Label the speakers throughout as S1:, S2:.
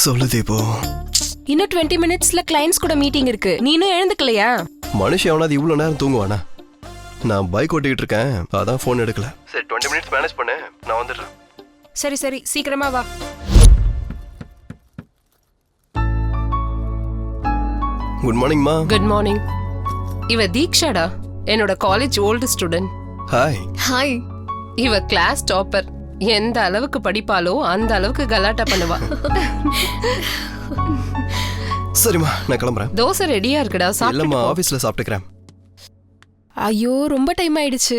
S1: சொல்லு தீபு.
S2: இன்னும் 20 மினிட்ஸ்ல கிளையண்ட்ஸ் கூட மீட்டிங் இருக்கு. நீ இன்னும் எழுந்துக்கலையா?
S1: மனுஷன் எவனாவது இவ்வளவு நேரம் தூங்குவானா? நான் பைக் ஓட்டிக்கிட்டு இருக்கேன், அதான் ஃபோன் எடுக்கல. சரி 20 மினிட்ஸ் மேனேஜ் பண்ணு, நான் வந்துடுறேன்.
S2: சரி சரி, சீக்கிரமா வா.
S1: குட் மார்னிங் மா.
S2: Good morning. இவ தீக்ஷாடா, என்னோட college old student.
S1: Hi.
S3: Hi.
S2: இவ கிளாஸ் டாப்பர். எந்த அளவுக்கு படிப்பாலோ அந்த அளவுக்கு கலாட்டா பண்ணுவா.
S1: சரிம்மா, நான் கிளம்புறேன்.
S2: தோசை ரெடியா இருக்குடா,
S1: இல்லம்மா,
S2: சாப்பிட்டு.
S1: ஆபீஸ்ல சாப்பிட்டுக்கிறேன்.
S2: ஐயோ ரொம்ப டைம் ஆயிடுச்சு.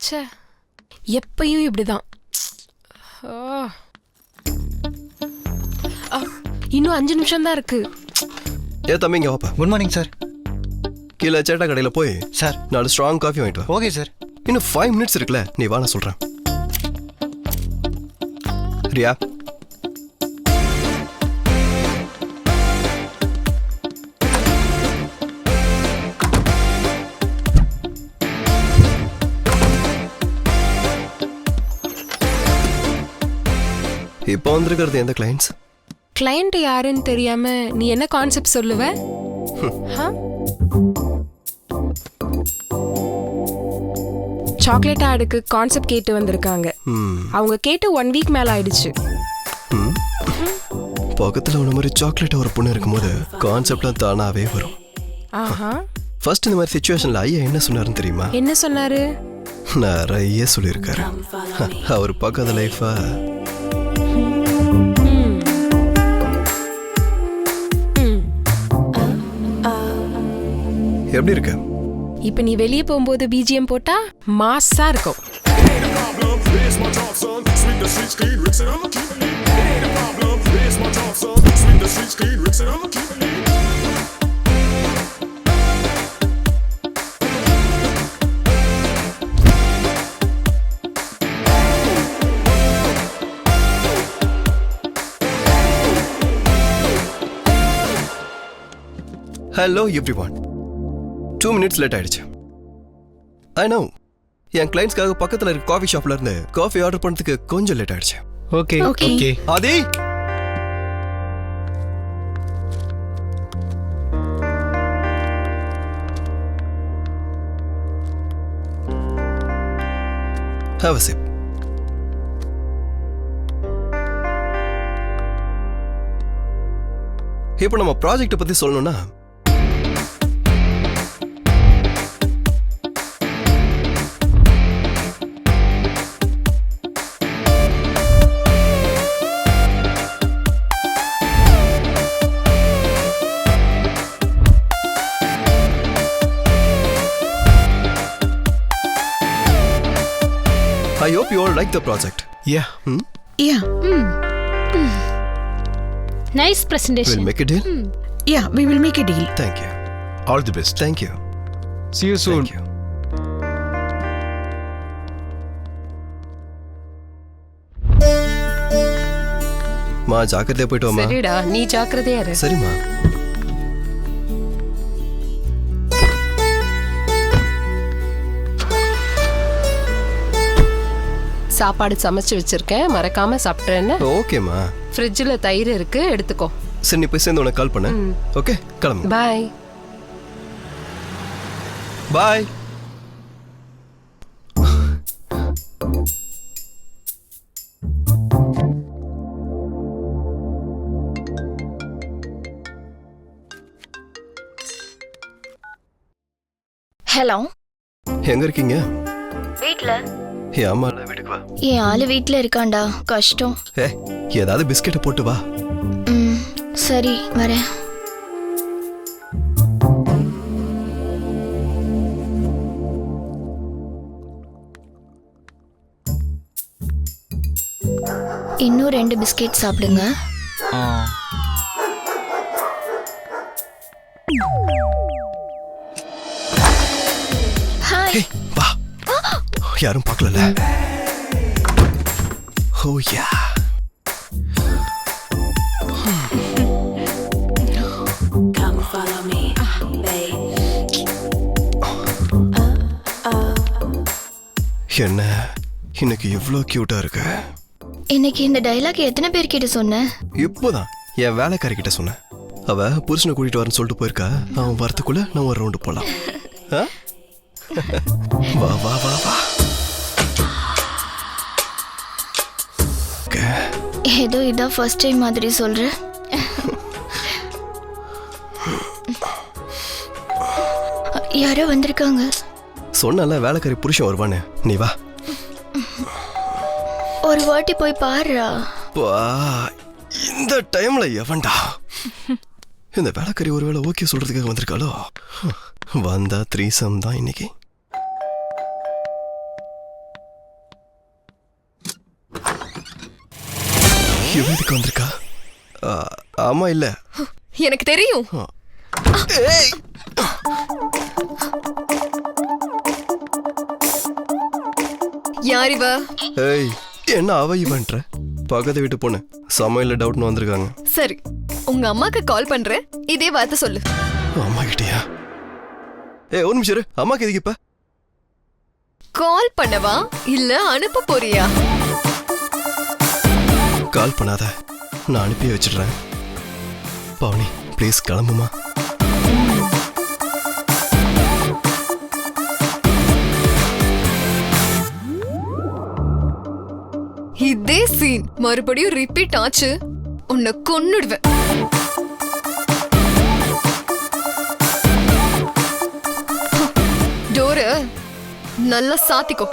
S2: ச்சே, எப்பயும் இப்படிதான். இன்னும் 5 நிமிஷம் தான் இருக்கு.
S1: ஏ தம்பி, இங்க வாப்பா.
S4: Good morning sir.
S1: கீழே சேட்டா கடையில் போய்
S4: சார்
S1: 4 ஸ்ட்ராங் காஃபி வாங்கிட்டு வா.
S4: Okay sir.
S1: இன்னும் 5 மினிட்ஸ் இருக்குல்ல, நீ வா, நான் சொல்றேன். ரியா, இப்போ வந்திருக்கிறது எந்த கிளைண்ட்ஸ்?
S2: கிளையண்ட் யாருன்னு தெரியாம நீ என்ன கான்செப்ட் சொல்லுவ? சாக்லேட் ஆடுக்கு கான்செப்ட் கேட்டு வந்திருக்காங்க. அவங்க கேட்டு 1 வீக் மேல ஆயிடுச்சு.
S1: பக்கத்துல உள்ள மாதிரி சாக்லேட் ஒரு பொண்ணு இருக்கும்போது கான்செப்ட்லாம் தானாவே வரும்.
S2: ஆஹா.
S1: ஃபர்ஸ்ட் இந்த மாதிரி சிச்சுவேஷன்ல ஐயா என்ன சொன்னாருன்னு தெரியுமா?
S2: என்ன சொன்னாரு?
S1: நிறைய சொல்லியிருக்காரு. அவர் பக்கத்து லைஃபா எப்படி இருக்கு?
S2: இப்ப நீ வெளியே போகும்போது பிஜிஎம் போட்டா மாஸா இருக்கும்.
S1: Hello everyone. 2 மினிட்ஸ் லேட் ஆயிடுச்சு. I know. என் கிளைண்ட்ஸ்க்காக பக்கத்துல இருக்க காஃபி ஷாப்ல இருந்து காஃபி ஆர்டர் பண்ணதுக்கு கொஞ்சம் லேட் ஆயிடுச்சு.
S4: Okay
S3: Okay.
S4: Okay.
S1: Aadhi, have a sip. இப்போ நம்ம ப்ராஜெக்ட் பத்தி சொல்லணும்னா, I hope you all like the project.
S4: Yeah.
S3: Yeah.
S5: Nice presentation.
S1: We'll make a deal.
S3: Yeah, we will make a deal.
S1: Thank you.
S4: All the best.
S1: Thank you.
S4: See you soon.
S1: Thank you. மா, ஜாக்கிரதையா போயிட்டு வாமா.
S2: சரிடா, நீ ஜாக்கிரதையா இரு.
S1: சரிம்மா.
S2: சாப்பாடு சமைச்சு வச்சிருக்கேன், மறக்காம சாப்பிட்றேன்னு.
S1: ஓகேம்மா.
S2: ஃப்ரிட்ஜில் தயிர் இருக்கு, எடுத்துக்கோ.
S1: சரி, நீ போய் சேர்ந்து உனக்கு கால் பண்ணு. ஓகே, கிளம்பு.
S2: பாய்.
S1: பாய்.
S6: ஹலோ,
S1: எங்க இருக்கீங்க?
S6: வீட்ல.
S1: ஏம்மா வீட்டுக்கு வா.
S6: என் ஆளு வீட்ல இருக்காண்டா, கஷ்டம்.
S1: ஏதாவது பிஸ்கெட்டை போட்டு வா.
S6: சரி வரேன். இன்னும் 2 பிஸ்கெட் சாப்பிடுங்க. ஹாய்.
S1: வா. யாரும் பார்க்கல. ஓ யா. என்ன இன்னைக்கு இவ்வளோ கியூட்டா இருக்கு.
S6: இன்னைக்கு இந்த டைலாக் எத்தனை பேர்கிட்ட சொன்ன?
S1: இப்போதான் என் வேலைக்காரிக்கிட்ட சொன்னேன். அவ புருஷனை கூட்டிட்டு வரேன்னு சொல்லிட்டு போயிருக்கா. அவன் வரத்துக்குள்ள நான் ஒரு ரவுண்டு போலாம். ஆ? வா வா வா வா.
S6: ஏதோ இதான் ஃபர்ஸ்ட் டைம் மாதிரி சொல்ற. யாரோ வந்திருக்காங்க.
S1: சொன்னல வேலைக்காரி புருஷன் வருவான்னு. நீ வா.
S6: ஒரு வாட்டி போய் பாருடா.
S1: வா. இந்த டைம்ல எவன்டா? இந்த வேலைக்காரி ஒருவேளை ஓகே சொல்றதுக்காக வந்திருக்காளோ? வந்தா த்ரீசம் தான் இன்னைக்கு. எதுக்கு வந்திருக்கா? ஆமா இல்ல
S7: எனக்கு தெரியும்.
S1: ஏய்.
S7: யார் இவ?
S1: ஏய் என்ன அவ இவன்ற? பக்கத்து வீட்டு பொண்ணு சமையல்ல டவுட்னு வந்திருக்காங்க.
S7: சரி, உங்க அம்மாக்கு கால் பண்றேன், இதே வார்த்தை சொல்லு.
S1: அம்மா கிட்டயா? ஏய் ஒரு நிமிஷம் இரு. அம்மாக்கு எதுக்கு இப்ப?
S7: கால் பண்ணவா இல்ல அனுப்ப போறியா?
S1: கால் பண்ணாத, நான் அனுப்பி வச்சிடுறேன். பவுனி ப்ளீஸ் கிளம்புமா.
S7: இதே சீன் மறுபடியும் ரிப்பீட் ஆச்சு, உன்னை கொன்னுடுவேன். டோர நல்லா சாத்திக்கோ.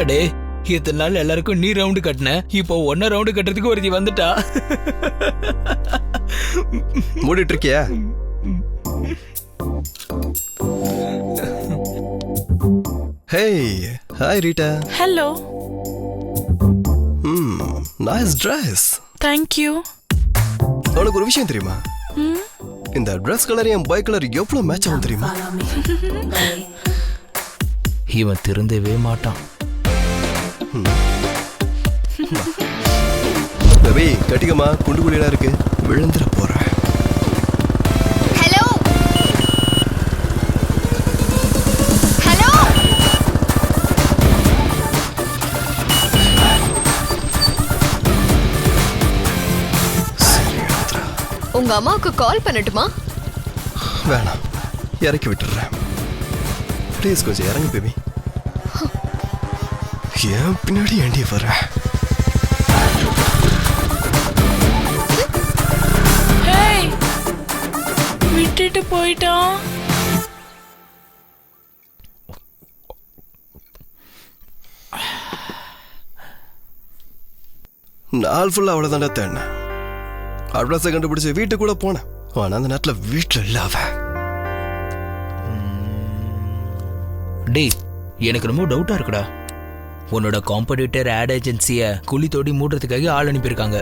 S8: அடே இத்தனை நாள் எல்லாருக்கும் நீ ரவுண்டு கட்டின, இப்போ ஒன்ன ரவுண்டு கட்டுறதுக்கு ஒருத்தி வந்துட்டா.
S1: மூடிட்டு இருக்கியா? Hey hi Rita.
S3: Hello.
S1: Nice dress.
S3: Thank you.
S1: உனக்கு ஒரு விஷயம் தெரியுமா? இந்த ட்ரெஸ் கலர் என் பைக் கலர் எவ்வளவு மேட்ச் ஆகும் தெரியுமா?
S8: இவன் திருந்தவே மாட்டான்.
S1: பேபி கட்டிக்கமா, குண்டு குழியெல்லாம் இருக்கு, விழுந்துட போறேன்.
S7: ஹலோ ஹலோ, உங்க அம்மாவுக்கு கால் பண்ணட்டுமா?
S1: வேணாம், இறக்கி விட்டுறேன். ப்ளீஸ் கொஞ்சம் இறங்கு பேபி. ஏன் பின்னாடி ஏண்டி வர?
S3: ஹேய், விட்டுட்டு போயிட்டான்.
S1: நாள் ஃபுல்லா அவ்வளவுதான்டா தேடினேன். அட்ரஸை கண்டுபிடிச்சு வீட்டுக்கு கூட போனேன். ஆனா அந்த நேரத்துல வீட்டுல இல்ல அவ.
S8: டேய் எனக்கு ரொம்ப டவுட்டா இருக்குடா. உன்னோட காம்படிட்டர் ஆட் ஏஜென்சிய குழி தோடி மூடுறதுக்காக ஆள் அனுப்பியிருக்காங்க.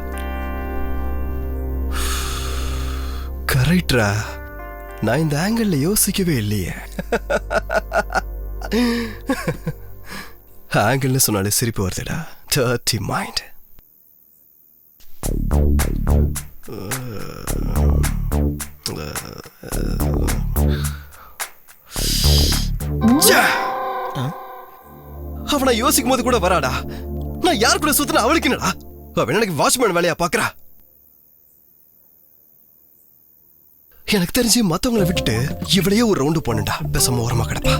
S1: கரெக்டா? நான் இந்த ஆங்கிள் யோசிக்கவே இல்லையே. ஆங்கிள்னு சொன்னாலே சிரிப்பு வருதுடா. Dirty mind. அவனை யோசிக்கும் போது கூட வராடா. நான் யார் கூட சுத்தின அவளுக்கு என்னடா? அவன் எனக்கு வாட்ச்மேன் வேலையா பாக்குறா. எனக்கு தெரிஞ்சு மத்தவங்களை விட்டுட்டு இவளையே ஒரு ரவுண்டு போனடா. பேசாம ஓரமா கிடப்பா.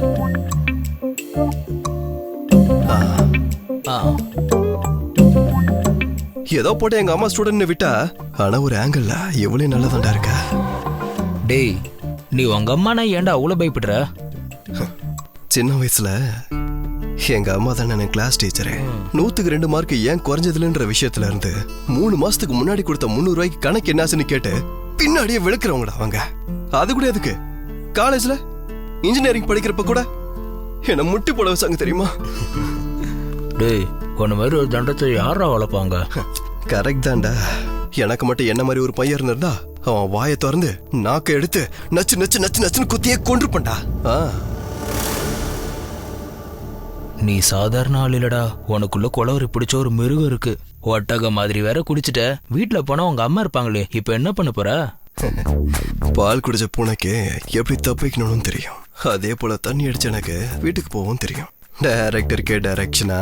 S1: ஏதோ போட்டு எங்க அம்மா ஸ்டூடெண்ட் விட்டா, ஆனா ஒரு ஆங்கிள் எவ்வளவு நல்லதாண்டா இருக்க.
S8: டேய் நீ உங்க அம்மா நான் ஏன்டா அவ்வளவு பயப்படுற?
S1: சின்ன வயசுல எங்க அம்மா தான் எனக்கு கிளாஸ் டீச்சரு. 100க்கு 2 மார்க் ஏன் குறைஞ்சதுலன்ற விஷயத்துல இருந்து 3 மாசத்துக்கு முன்னாடி கொடுத்த 300 ரூபாய்க்கு கணக்கு என்னாச்சுன்னு கேட்டு பின்னாடியே விழுக்கிறவங்கடா அவங்க. அது கூட எதுக்கு? காலேஜ்ல இன்ஜினியரிங் படிக்கிறப்ப கூட என்ன முட்டி போட வச்சாங்க தெரியுமா?
S8: டேய் உன்ன மாதிரி ஒரு தண்டத்தை யாரா வளர்ப்பாங்க?
S1: கரெக்ட் தான்டா. எனக்கு மட்டும் என்ன மாதிரி ஒரு பையன் இருந்தா அவன் வாயை திறந்து நாக்கை எடுத்து நச்சு நச்சு நச்சு நச்சுன்னு குத்தியே கொன்றுப்பண்டா.
S8: நீ சாதாரண ஆள் இல்லடா, உனக்குள்ள குளவரி பிடிச்ச ஒரு மிருகம் இருக்கு. ஒட்டக மாதிரி வேற குடிச்சிட்ட. வீட்டுல போனா உங்க அம்மா இருப்பாங்களே, இப்ப என்ன பண்ண போற?
S1: பால் குடிச்ச பூனைக்கு எப்படி தப்பிக்கணும்னு தெரியும். அதே போல தண்ணி அடிச்ச எனக்கு வீட்டுக்கு போகவும் தெரியும். டைரக்டருக்கே டைரக்ஷனா?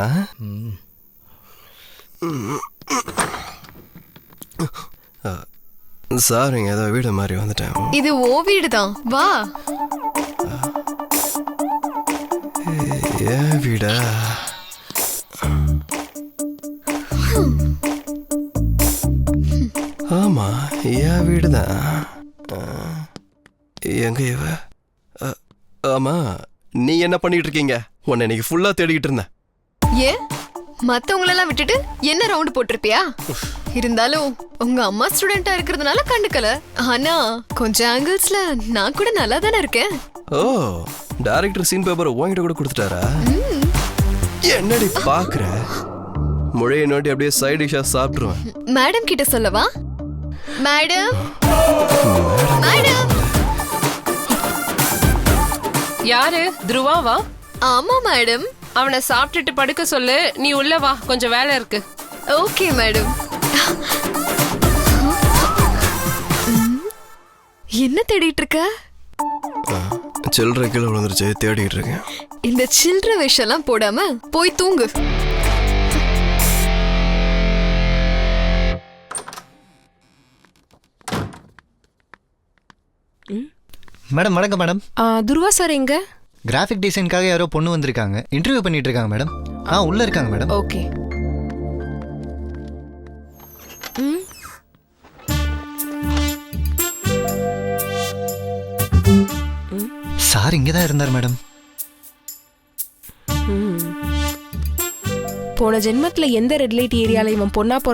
S1: சார், இங்க ஏதோ வீடு மாதிரி வந்துட்டேன்.
S7: இது ஓ வீடுதான், வா.
S1: ஏன் வீடா? ஆமா, என் வீடுதான். எங்க இவ? ஆமா, நீ என்ன பண்ணிட்டு இருக்கீங்க? உன்னை இன்னைக்கு ஃபுல்லா தேடிக்கிட்டு இருந்தேன்.
S7: ஏன் மத்தவங்களெல்லாம் விட்டுட்டு என்ன ரவுண்ட் போட்டிருப்பியா? இருந்தாலும் உங்க அம்மா ஸ்டூடெண்டா இருக்கிறதுனால கண்டுக்கல. ஆனா கொஞ்சம் ஆங்கிள்ஸ்ல நான் கூட நல்லா தானே இருக்கேன்.
S1: ஓ, டைரக்டர் சீன் பேப்பர் உன்கிட்ட கூட கொடுத்துட்டாரா? என்னடி பாக்குற? முழைய நோட்டி அப்படியே சைட் டிஷ்ஷா சாப்பிட்டுருவேன்.
S7: மேடம் கிட்ட சொல்லவா? Madam, madam.
S2: யாரு? துருவாவா?
S7: ஆமா மேடம்.
S2: அவனை சாப்பிட்டுட்டு படுக்க சொல்லு. நீ உள்ள வா, கொஞ்சம் வேலை இருக்கு.
S7: Okay madam. என்ன தேடிட்டு இருக்க?
S1: சில்லறை கீழே விழுந்துருச்சு, தேடிட்டு இருக்கேன்.
S7: இந்த சில்லற விஷயம்லாம் போடாம போய் தூங்கு.
S9: மேடம் வணக்கம் மேடம்.
S2: துருவா சார் எங்க?
S9: கிராஃபிக் டிசைனுக்காக யாரோ பொண்ணு வந்திருக்காங்க, இன்டர்வியூ பண்ணிட்டு இருக்காங்க மேடம். உள்ள இருக்காங்க மேடம்.
S2: ஓகே.
S9: சார் இங்கே தான் இருந்தார் மேடம்.
S10: போன ஜென்மத்துல எந்த ரெட் லைட் ஏரியால இவன் பொண்ணா